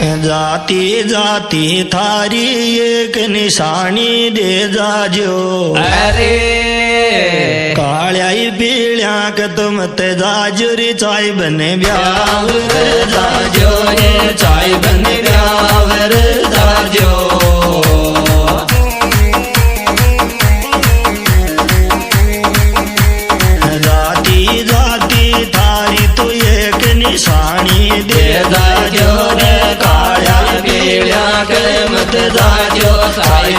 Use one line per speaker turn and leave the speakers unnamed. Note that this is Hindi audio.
जाती जाती थारी एक निशानी दे जाजो।
अरे
काळ्याई पीळ्या क तुम ते जाजो रे चाय बने ब्यावर जाजो रे चाय बने ब्यावर जाजो। जाती जाती थारी तो एक निशानी दे जाजो रे काळ्या पीळ्या क मत जाजो चाय